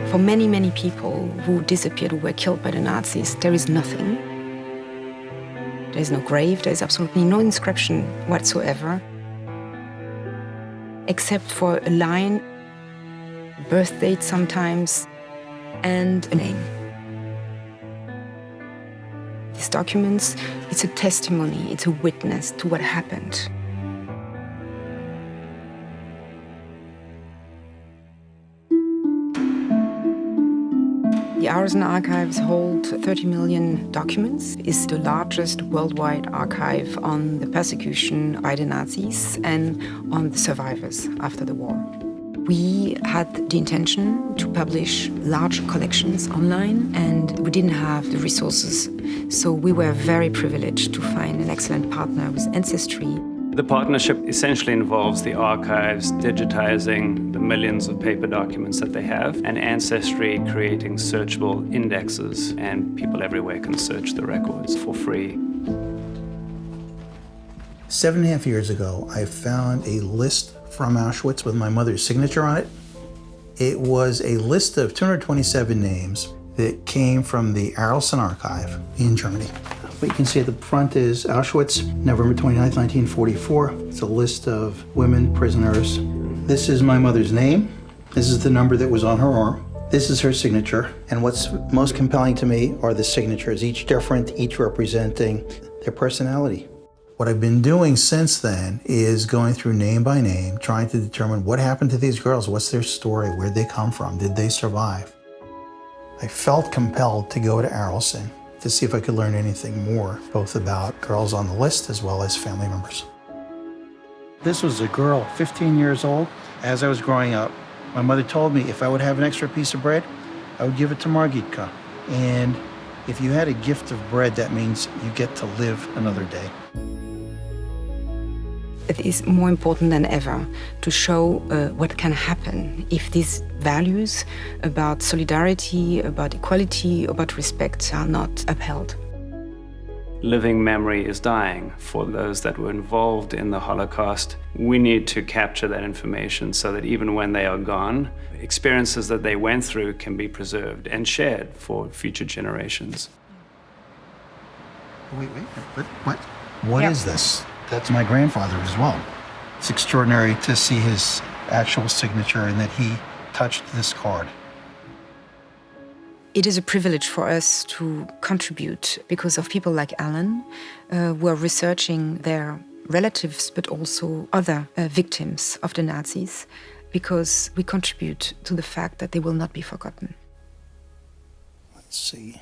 For many, many people who disappeared, who were killed by the Nazis, there is nothing. There is no grave, there is absolutely no inscription whatsoever, except for a line, birth date sometimes, and a name. These documents, it's a testimony, it's a witness to what happened. The Arolsen Archives hold 30 million documents. It's the largest worldwide archive on the persecution by the Nazis and on the survivors after the war. We had the intention to publish large collections online, and we didn't have the resources. So we were very privileged to find an excellent partner with Ancestry. The partnership essentially involves the archives digitizing the millions of paper documents that they have, and Ancestry creating searchable indexes, and people everywhere can search the records for free. 7.5 years ago, I found a list from Auschwitz with my mother's signature on it. It was a list of 227 names that came from the Arolsen Archive in Germany. What you can see at the front is Auschwitz, November 29, 1944. It's a list of women prisoners. This is my mother's name. This is the number that was on her arm. This is her signature. And what's most compelling to me are the signatures, each different, each representing their personality. What I've been doing since then is going through name by name, trying to determine what happened to these girls, what's their story, where'd they come from, did they survive? I felt compelled to go to Arolsen to see if I could learn anything more, both about girls on the list as well as family members. This was a girl, 15 years old. As I was growing up, my mother told me if I would have an extra piece of bread, I would give it to Margitka. And if you had a gift of bread, that means you get to live another day. It is more important than ever to show what can happen if these values about solidarity, about equality, about respect are not upheld. Living memory is dying for those that were involved in the Holocaust. We need to capture that information so that even when they are gone, experiences that they went through can be preserved and shared for future generations. Wait, what? What is this? That's my grandfather as well. It's extraordinary to see his actual signature and that he touched this card. It is a privilege for us to contribute because of people like Allan, who are researching their relatives, but also other victims of the Nazis, because we contribute to the fact that they will not be forgotten. Let's see.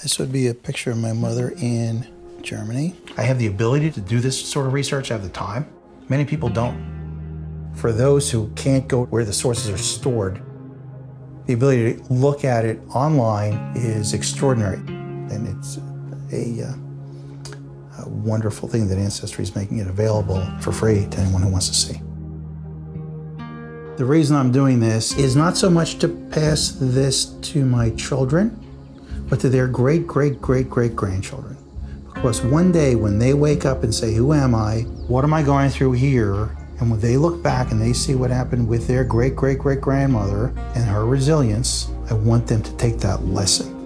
This would be a picture of my mother in Germany. I have the ability to do this sort of research. I have the time. Many people don't. For those who can't go where the sources are stored, the ability to look at it online is extraordinary. And it's a wonderful thing that Ancestry is making it available for free to anyone who wants to see. The reason I'm doing this is not so much to pass this to my children, but to their great-great-great-great-grandchildren. Because one day when they wake up and say, who am I? What am I going through here? And when they look back and they see what happened with their great-great-great-grandmother and her resilience, I want them to take that lesson